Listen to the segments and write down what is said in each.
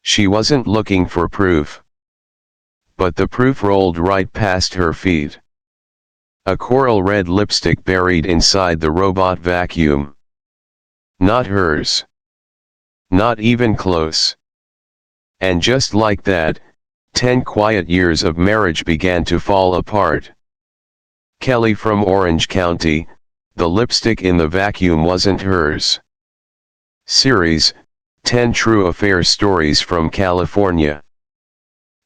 She wasn't looking for proof. But the proof rolled right past her feet. A coral red lipstick buried inside the robot vacuum. Not hers. Not even close. And just like that, 10 quiet years of marriage began to fall apart. Kelly from Orange County, the lipstick in the vacuum wasn't hers. Series, 10 True Affair Stories from California.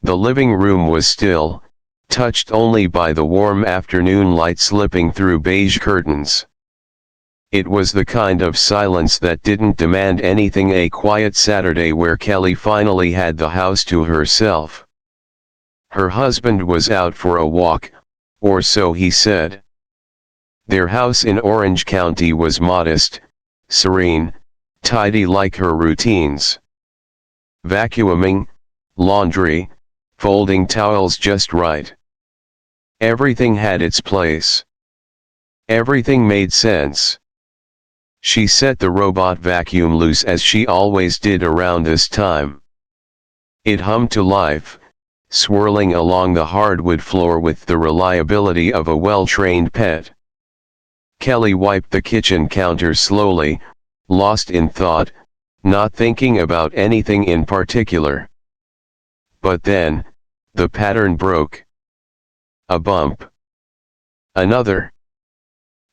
The living room was still, touched only by the warm afternoon light slipping through beige curtains. It was the kind of silence that didn't demand anything, a quiet Saturday where Kelly finally had the house to herself. Her husband was out for a walk, or so he said. Their house in Orange County was modest, serene, tidy like her routines. Vacuuming, laundry, folding towels just right. Everything had its place. Everything made sense. She set the robot vacuum loose as she always did around this time. It hummed to life, swirling along the hardwood floor with the reliability of a well-trained pet. Kelly wiped the kitchen counter slowly, lost in thought, not thinking about anything in particular. But then, the pattern broke. A bump. Another.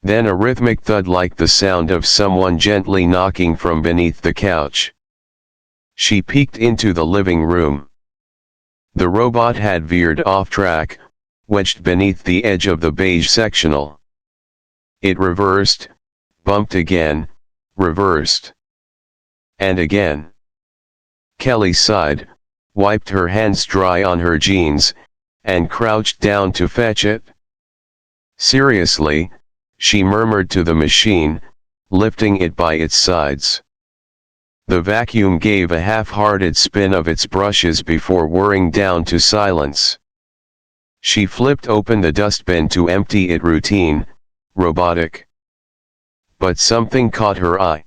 Then a rhythmic thud like the sound of someone gently knocking from beneath the couch. She peeked into the living room. The robot had veered off track, wedged beneath the edge of the beige sectional. It reversed, bumped again, reversed. And again. Kelly sighed, wiped her hands dry on her jeans, and crouched down to fetch it. Seriously, she murmured to the machine, lifting it by its sides. The vacuum gave a half-hearted spin of its brushes before whirring down to silence. She flipped open the dustbin to empty it, routine, robotic. But something caught her eye.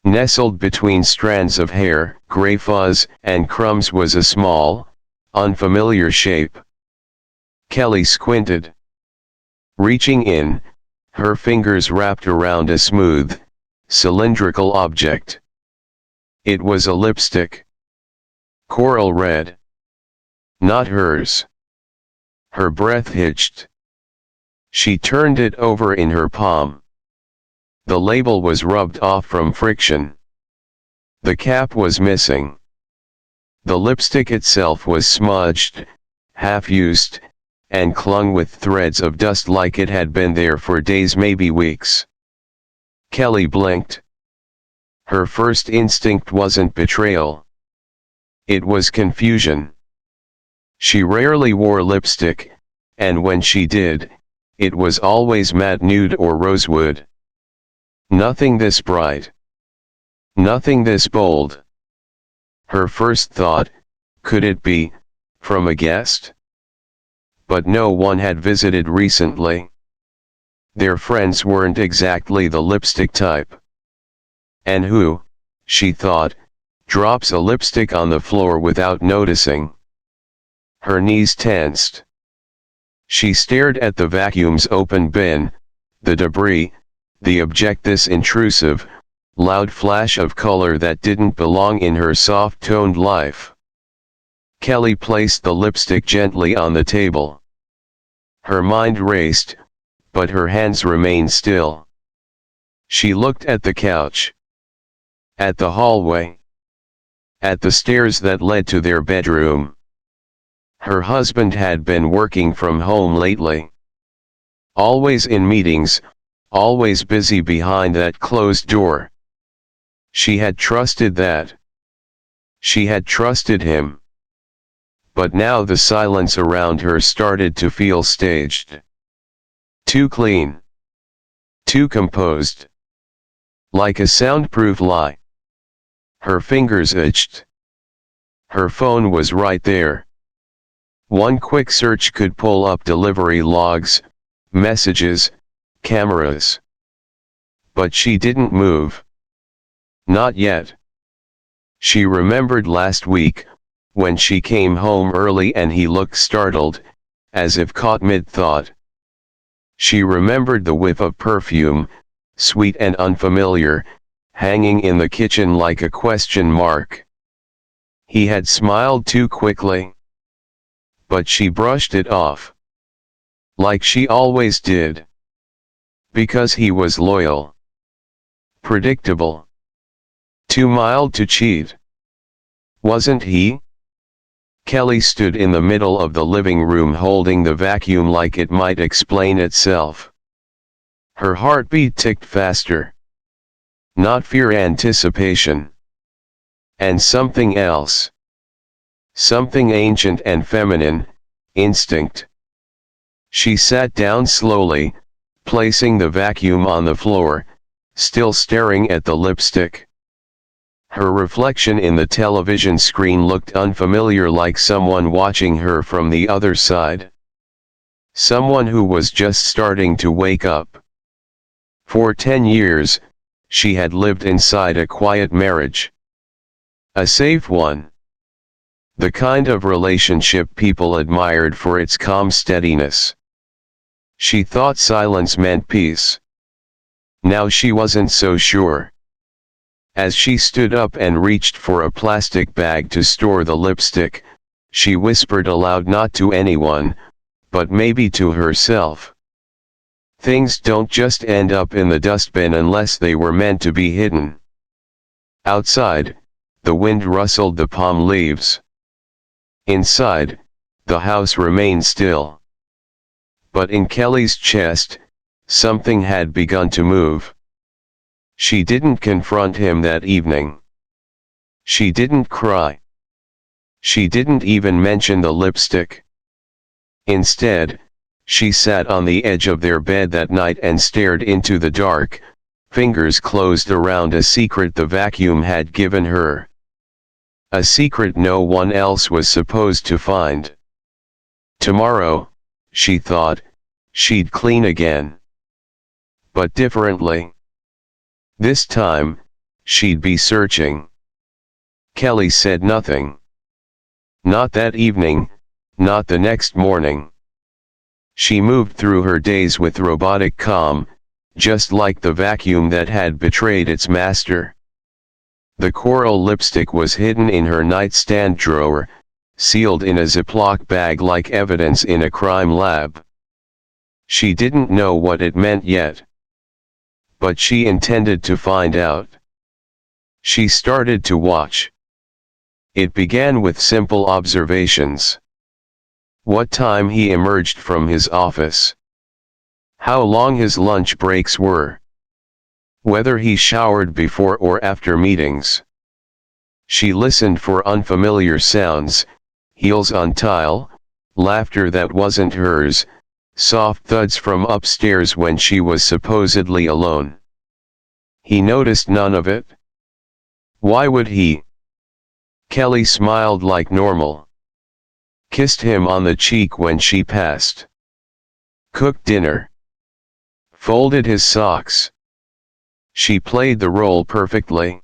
Nestled between strands of hair, gray fuzz, and crumbs was a small, unfamiliar shape. Kelly squinted. Reaching in, her fingers wrapped around a smooth, cylindrical object. It was a lipstick. Coral red. Not hers. Her breath hitched. She turned it over in her palm. The label was rubbed off from friction. The cap was missing. The lipstick itself was smudged, half-used, and clung with threads of dust like it had been there for days, maybe weeks. Kelly blinked. Her first instinct wasn't betrayal. It was confusion. She rarely wore lipstick, and when she did, it was always matte nude or rosewood. Nothing this bright. Nothing this bold. Her first thought, could it be, from a guest? But no one had visited recently. Their friends weren't exactly the lipstick type. And who, she thought, drops a lipstick on the floor without noticing? Her knees tensed. She stared at the vacuum's open bin, the debris, the object, this intrusive, loud flash of color that didn't belong in her soft-toned life. Kelly placed the lipstick gently on the table. Her mind raced, but her hands remained still. She looked at the couch. At the hallway. At the stairs that led to their bedroom. Her husband had been working from home lately. Always in meetings, always busy behind that closed door. She had trusted that. She had trusted him. But now the silence around her started to feel staged. Too clean. Too composed. Like a soundproof lie. Her fingers itched. Her phone was right there. One quick search could pull up delivery logs, messages, cameras. But she didn't move. Not yet. She remembered last week, when she came home early and he looked startled, as if caught mid-thought. She remembered the whiff of perfume, sweet and unfamiliar, hanging in the kitchen like a question mark. He had smiled too quickly. But she brushed it off. Like she always did. Because he was loyal. Predictable. Too mild to cheat. Wasn't he? Kelly stood in the middle of the living room holding the vacuum like it might explain itself. Her heartbeat ticked faster. Not fear, anticipation. And something else. Something ancient and feminine, instinct. She sat down slowly, placing the vacuum on the floor, still staring at the lipstick. Her reflection in the television screen looked unfamiliar, like someone watching her from the other side. Someone who was just starting to wake up. For 10 years, she had lived inside a quiet marriage. A safe one. The kind of relationship people admired for its calm steadiness. She thought silence meant peace. Now she wasn't so sure. As she stood up and reached for a plastic bag to store the lipstick, she whispered aloud, not to anyone, but maybe to herself. Things don't just end up in the dustbin unless they were meant to be hidden. Outside, the wind rustled the palm leaves. Inside, the house remained still. But in Kelly's chest, something had begun to move. She didn't confront him that evening. She didn't cry. She didn't even mention the lipstick. Instead, she sat on the edge of their bed that night and stared into the dark, fingers closed around a secret the vacuum had given her. A secret no one else was supposed to find. Tomorrow, she thought, she'd clean again. But differently. This time, she'd be searching. Kelly said nothing. Not that evening, not the next morning. She moved through her days with robotic calm, just like the vacuum that had betrayed its master. The coral lipstick was hidden in her nightstand drawer, sealed in a Ziploc bag like evidence in a crime lab. She didn't know what it meant yet. But she intended to find out. She started to watch. It began with simple observations. What time he emerged from his office. How long his lunch breaks were. Whether he showered before or after meetings. She listened for unfamiliar sounds, heels on tile, laughter that wasn't hers, soft thuds from upstairs when she was supposedly alone. He noticed none of it. Why would he? Kelly smiled like normal. Kissed him on the cheek when she passed. Cooked dinner. Folded his socks. She played the role perfectly.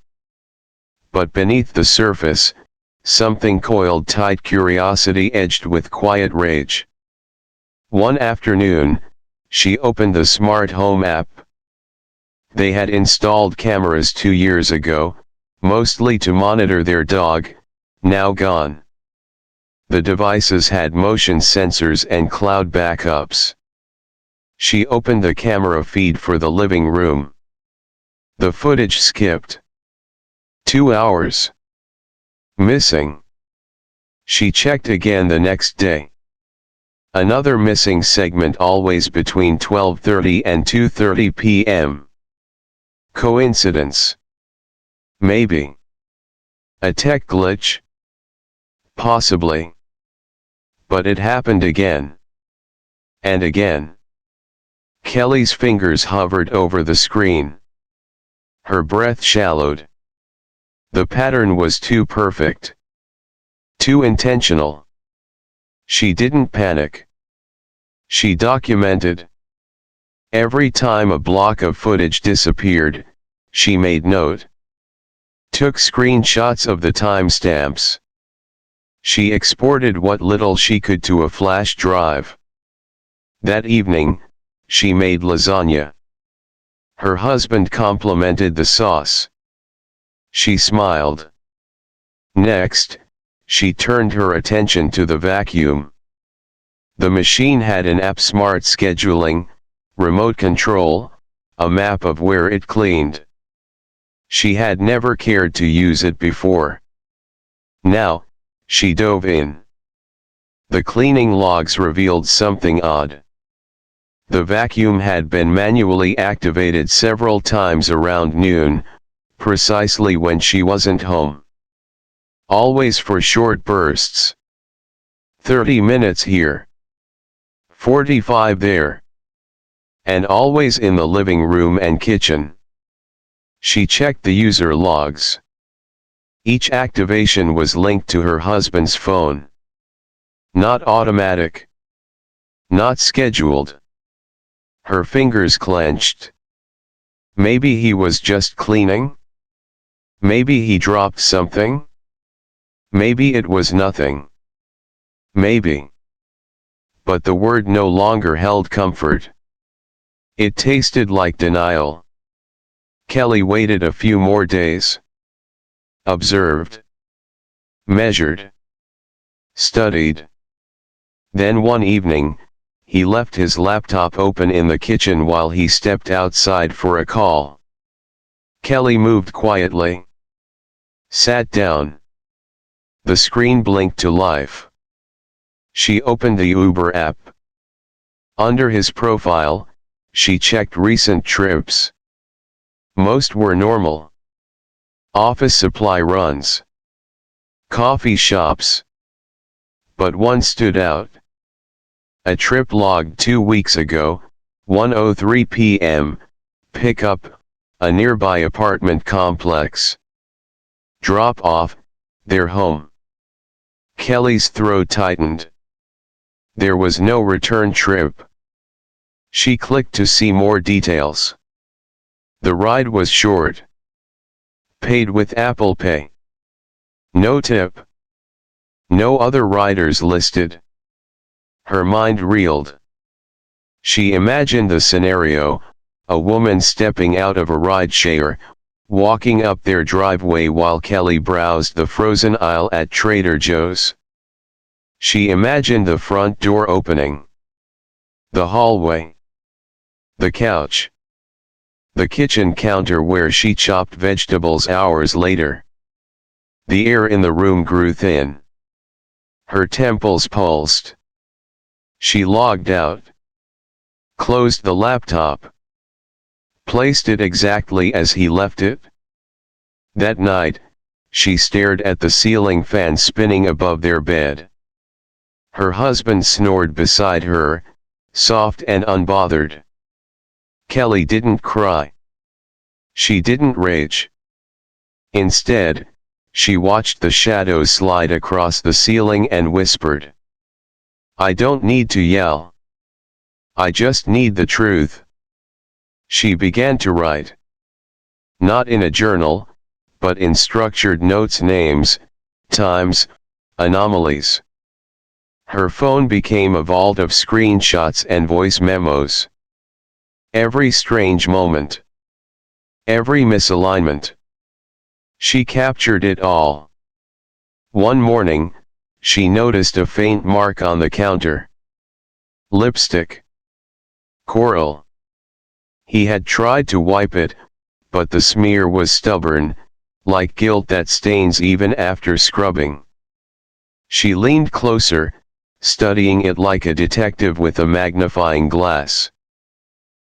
But beneath the surface, something coiled tight, curiosity edged with quiet rage. One afternoon, she opened the smart home app. They had installed cameras 2 years ago, mostly to monitor their dog, now gone. The devices had motion sensors and cloud backups. She opened the camera feed for the living room. The footage skipped. 2 hours. Missing. She checked again the next day. Another missing segment, always between 12:30 and 2:30 p.m. Coincidence? Maybe. A tech glitch? Possibly. But it happened again. And again. Kelly's fingers hovered over the screen. Her breath shallowed. The pattern was too perfect. Too intentional. She didn't panic. She documented. Every time a block of footage disappeared, she made note. took screenshots of the timestamps. She exported what little she could to a flash drive. That evening, she made lasagna. Her husband complimented the sauce. She smiled. Next, she turned her attention to the vacuum. The machine had an app, smart scheduling, remote control, a map of where it cleaned. She had never cared to use it before. Now, she dove in. The cleaning logs revealed something odd. The vacuum had been manually activated several times around noon, precisely when she wasn't home. Always for short bursts. 30 minutes here. 45 there. And always in the living room and kitchen. She checked the user logs. Each activation was linked to her husband's phone. Not automatic. Not scheduled. Her fingers clenched. Maybe he was just cleaning? Maybe he dropped something? Maybe it was nothing. Maybe. But the word no longer held comfort. It tasted like denial. Kelly waited a few more days. Observed. Measured. Studied. Then one evening, he left his laptop open in the kitchen while he stepped outside for a call. Kelly moved quietly. Sat down. The screen blinked to life. She opened the Uber app. Under his profile, she checked recent trips. Most were normal. Office supply runs. Coffee shops. But one stood out. A trip logged 2 weeks ago, 1:03 p.m., pickup, a nearby apartment complex. Drop off, their home. Kelly's throat tightened. There was no return trip. She clicked to see more details. The ride was short. Paid with Apple Pay. No tip. No other riders listed. Her mind reeled. She imagined the scenario, a woman stepping out of a rideshare, walking up their driveway while Kelly browsed the frozen aisle at Trader Joe's. She imagined the front door opening. The hallway. The couch. The kitchen counter where she chopped vegetables hours later. The air in the room grew thin. Her temples pulsed. She logged out. Closed the laptop. Placed it exactly as he left it. That night, she stared at the ceiling fan spinning above their bed. Her husband snored beside her, soft and unbothered. Kelly didn't cry. She didn't rage. Instead, she watched the shadows slide across the ceiling and whispered, "I don't need to yell. I just need the truth." She began to write. Not in a journal, but in structured notes, names, times, anomalies. Her phone became a vault of screenshots and voice memos. Every strange moment. Every misalignment. She captured it all. One morning, she noticed a faint mark on the counter. Lipstick. Coral. He had tried to wipe it, but the smear was stubborn, like guilt that stains even after scrubbing. She leaned closer, studying it like a detective with a magnifying glass.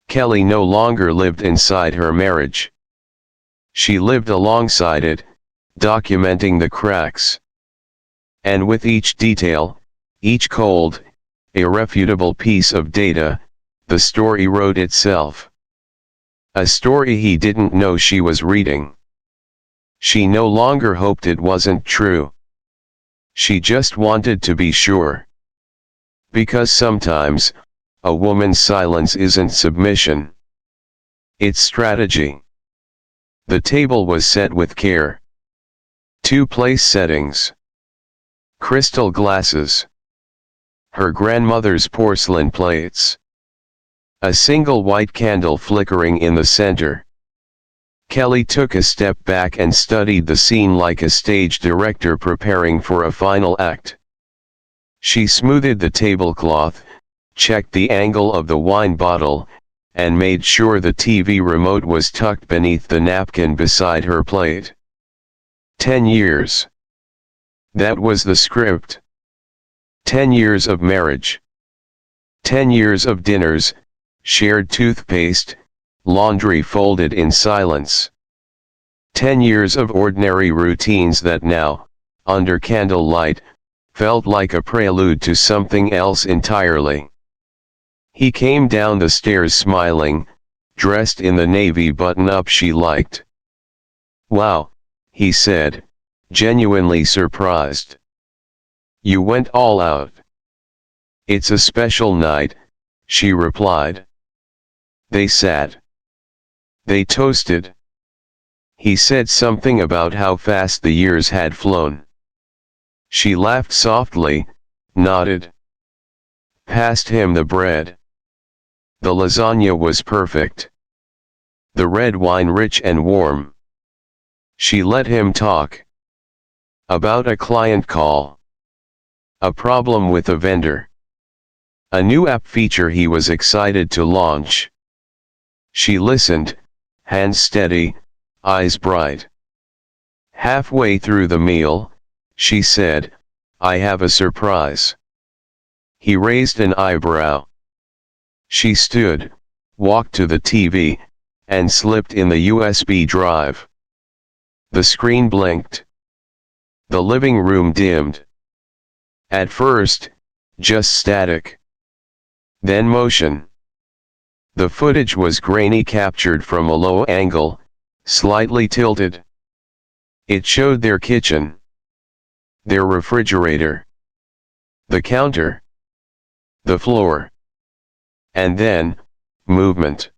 Kelly no longer lived inside her marriage. She lived alongside it, documenting the cracks. And with each detail, each cold, irrefutable piece of data, the story wrote itself. A story he didn't know she was reading. She no longer hoped it wasn't true. She just wanted to be sure. Because sometimes, a woman's silence isn't submission. It's strategy. The table was set with care. Two place settings. Crystal glasses. Her grandmother's porcelain plates. A single white candle flickering in the center. Kelly took a step back and studied the scene like a stage director preparing for a final act. She smoothed the tablecloth, checked the angle of the wine bottle, and made sure the TV remote was tucked beneath the napkin beside her plate. 10 years. That was the script. 10 years of marriage. 10 years of dinners, shared toothpaste, laundry folded in silence. 10 years of ordinary routines that now, under candlelight, felt like a prelude to something else entirely. He came down the stairs smiling, dressed in the navy button-up she liked. "Wow," he said, genuinely surprised. "You went all out." "It's a special night," she replied. They sat. They toasted. He said something about how fast the years had flown. She laughed softly, nodded. Passed him the bread. The lasagna was perfect. The red wine rich and warm. She let him talk. About a client call. A problem with a vendor. A new app feature he was excited to launch. She listened, hands steady, eyes bright. Halfway through the meal, she said, "I have a surprise." He raised an eyebrow. She stood, walked to the TV, and slipped in the USB drive. The screen blinked. The living room dimmed. At first, just static. Then motion. The footage was grainy, captured from a low angle, slightly tilted. It showed their kitchen. Their refrigerator. The counter. The floor. And then, movement.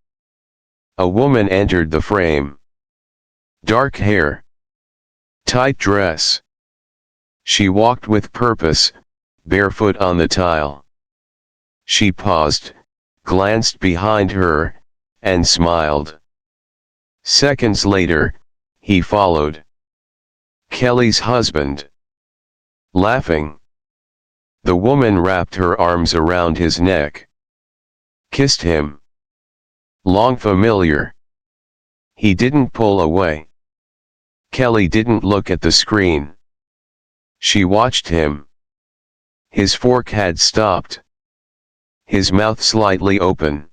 A woman entered the frame. Dark hair. Tight dress. She walked with purpose, barefoot on the tile. She paused, glanced behind her, and smiled. Seconds later, he followed. Kelly's husband. Laughing. The woman wrapped her arms around his neck. Kissed him. Long familiar. He didn't pull away. Kelly didn't look at the screen. She watched him. His fork had stopped. His mouth slightly open.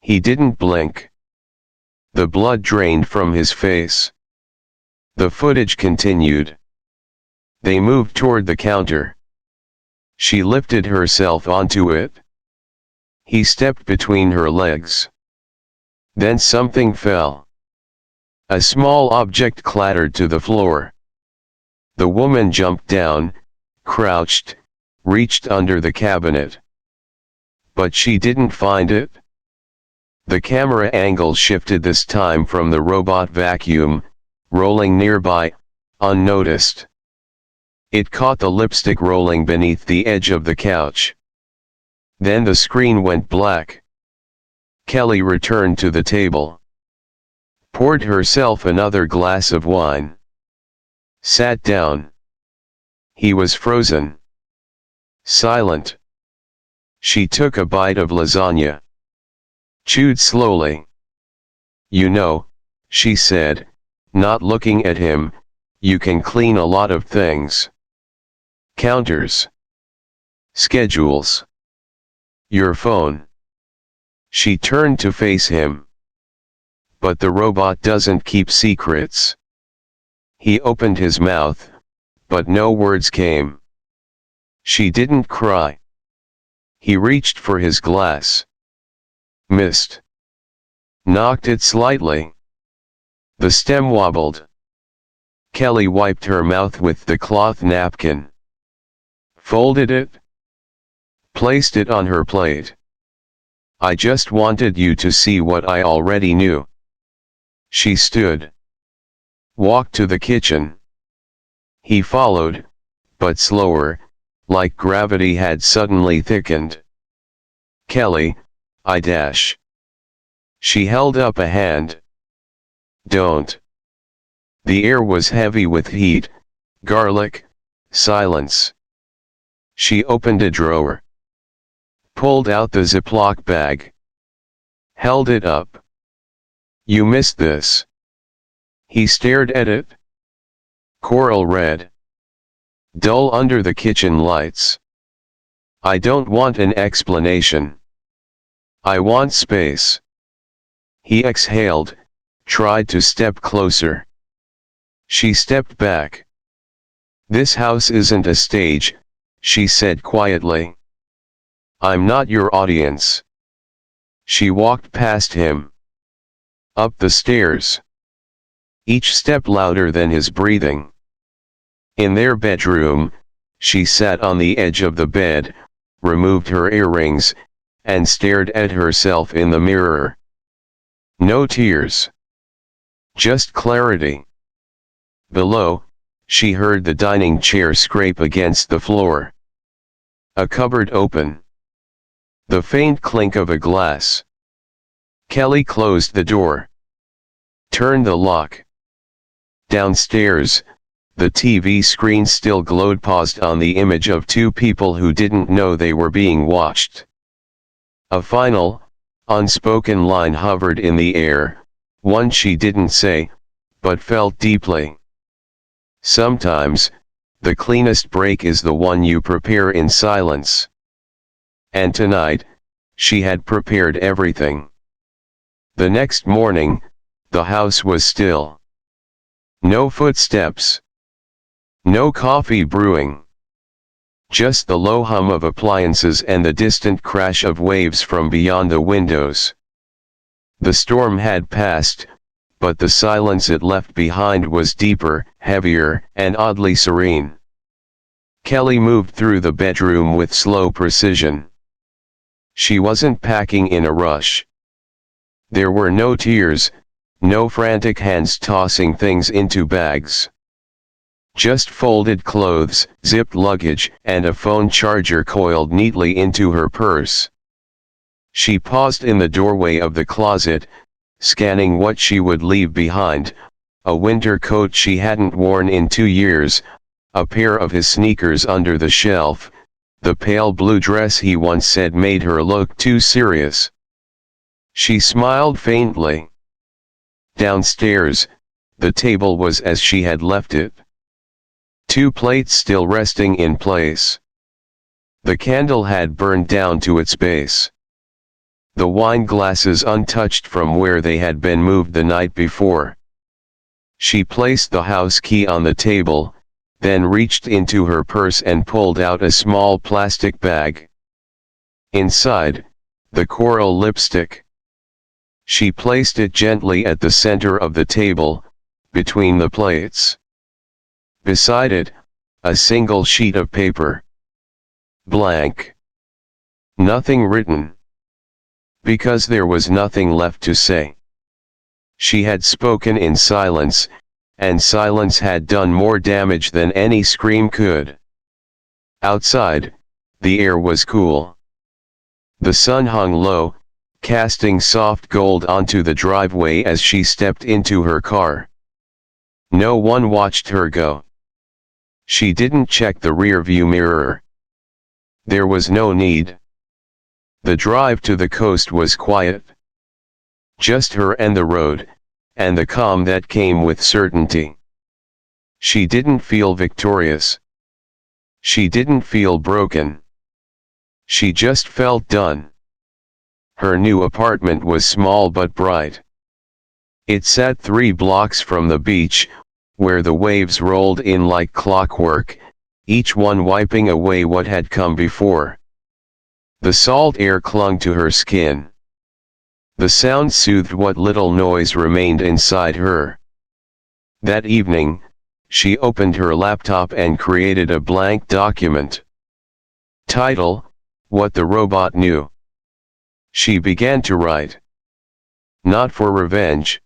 He didn't blink. The blood drained from his face. The footage continued. They moved toward the counter. She lifted herself onto it. He stepped between her legs. Then something fell. A small object clattered to the floor. The woman jumped down, crouched, reached under the cabinet. But she didn't find it. The camera angle shifted this time from the robot vacuum, rolling nearby, unnoticed. It caught the lipstick rolling beneath the edge of the couch. Then the screen went black. Kelly returned to the table. Poured herself another glass of wine. Sat down. He was frozen. Silent. She took a bite of lasagna. Chewed slowly. "You know," she said, not looking at him, "you can clean a lot of things. Counters. Schedules. Your phone." She turned to face him. "But the robot doesn't keep secrets." He opened his mouth, but no words came. She didn't cry. He reached for his glass. Missed. Knocked it slightly. The stem wobbled. Kelly wiped her mouth with the cloth napkin. Folded it. Placed it on her plate. "I just wanted you to see what I already knew." She stood. Walked to the kitchen. He followed, but slower, like gravity had suddenly thickened. "Kelly, I dash." She held up a hand. "Don't." The air was heavy with heat, garlic, silence. She opened a drawer. Pulled out the Ziploc bag. Held it up. "You missed this." He stared at it. Coral red. Dull under the kitchen lights. "I don't want an explanation. I want space." He exhaled, tried to step closer. She stepped back. "This house isn't a stage," she said quietly. "I'm not your audience." She walked past him. Up the stairs. Each step louder than his breathing. In their bedroom, she sat on the edge of the bed, removed her earrings, and stared at herself in the mirror. No tears. Just clarity. Below, she heard the dining chair scrape against the floor. A cupboard open. The faint clink of a glass. Kelly closed the door. Turned the lock. Downstairs, the TV screen still glowed, paused on the image of two people who didn't know they were being watched. A final, unspoken line hovered in the air, one she didn't say, but felt deeply. "Sometimes, the cleanest break is the one you prepare in silence." And tonight, she had prepared everything. The next morning, the house was still. No footsteps. No coffee brewing. Just the low hum of appliances and the distant crash of waves from beyond the windows. The storm had passed, but the silence it left behind was deeper, heavier, and oddly serene. Kelly moved through the bedroom with slow precision. She wasn't packing in a rush. There were no tears, no frantic hands tossing things into bags. Just folded clothes, zipped luggage, and a phone charger coiled neatly into her purse. She paused in the doorway of the closet, scanning what she would leave behind: a winter coat she hadn't worn in 2 years, a pair of his sneakers under the shelf, the pale blue dress he once said made her look too serious. She smiled faintly. Downstairs, the table was as she had left it. 2 plates still resting in place. The candle had burned down to its base. The wine glasses untouched from where they had been moved the night before. She placed the house key on the table, then reached into her purse and pulled out a small plastic bag. Inside, the coral lipstick. She placed it gently at the center of the table, between the plates. Beside it, a single sheet of paper. Blank. Nothing written. Because there was nothing left to say. She had spoken in silence, and silence had done more damage than any scream could. Outside, the air was cool. The sun hung low, casting soft gold onto the driveway as she stepped into her car. No one watched her go. She didn't check the rearview mirror. There was no need. The drive to the coast was quiet. Just her and the road, and the calm that came with certainty. She didn't feel victorious. She didn't feel broken. She just felt done. Her new apartment was small but bright. It sat 3 blocks from the beach, where the waves rolled in like clockwork, each one wiping away what had come before. The salt air clung to her skin. The sound soothed what little noise remained inside her. That evening, she opened her laptop and created a blank document. Title: What the Robot Knew. She began to write. Not for revenge.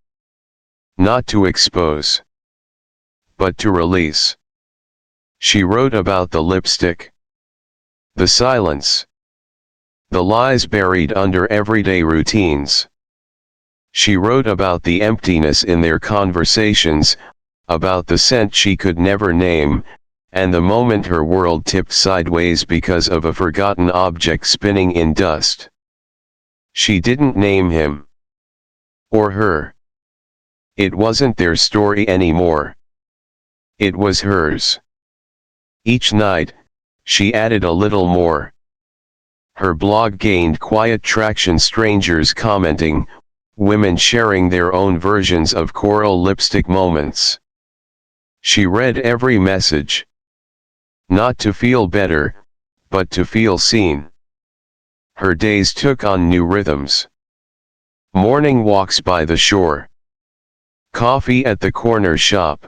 Not to expose. But to release. She wrote about the lipstick, the silence, the lies buried under everyday routines. She wrote about the emptiness in their conversations, about the scent she could never name, and the moment her world tipped sideways because of a forgotten object spinning in dust. She didn't name him. Or her. It wasn't their story anymore. It was hers. Each night, she added a little more. Her blog gained quiet traction, strangers commenting, women sharing their own versions of coral lipstick moments. She read every message. Not to feel better, but to feel seen. Her days took on new rhythms. Morning walks by the shore. Coffee at the corner shop.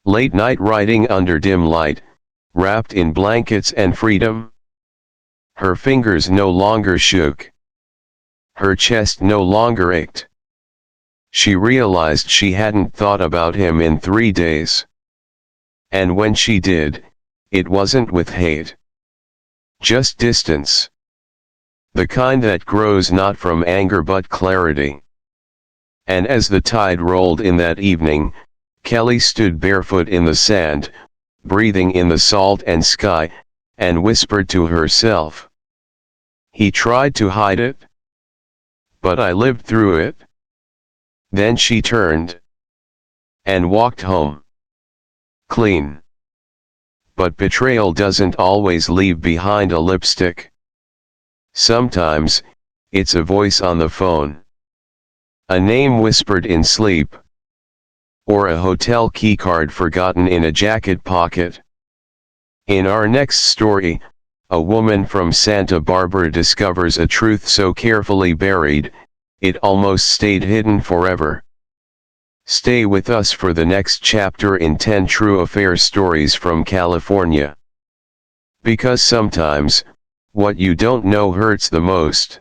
Late night writing under dim light, wrapped in blankets and freedom. Her fingers no longer shook. Her chest no longer ached. She realized she hadn't thought about him in 3 days. And when she did, it wasn't with hate. Just distance. The kind that grows not from anger but clarity. And as the tide rolled in that evening, Kelly stood barefoot in the sand, breathing in the salt and sky, and whispered to herself. He tried to hide it. But I lived through it. Then she turned. And walked home. Clean. But betrayal doesn't always leave behind a lipstick. Sometimes, it's a voice on the phone. A name whispered in sleep. Or a hotel keycard forgotten in a jacket pocket. In our next story, a woman from Santa Barbara discovers a truth so carefully buried, it almost stayed hidden forever. Stay with us for the next chapter in 10 True Affair Stories from California. Because sometimes, what you don't know hurts the most.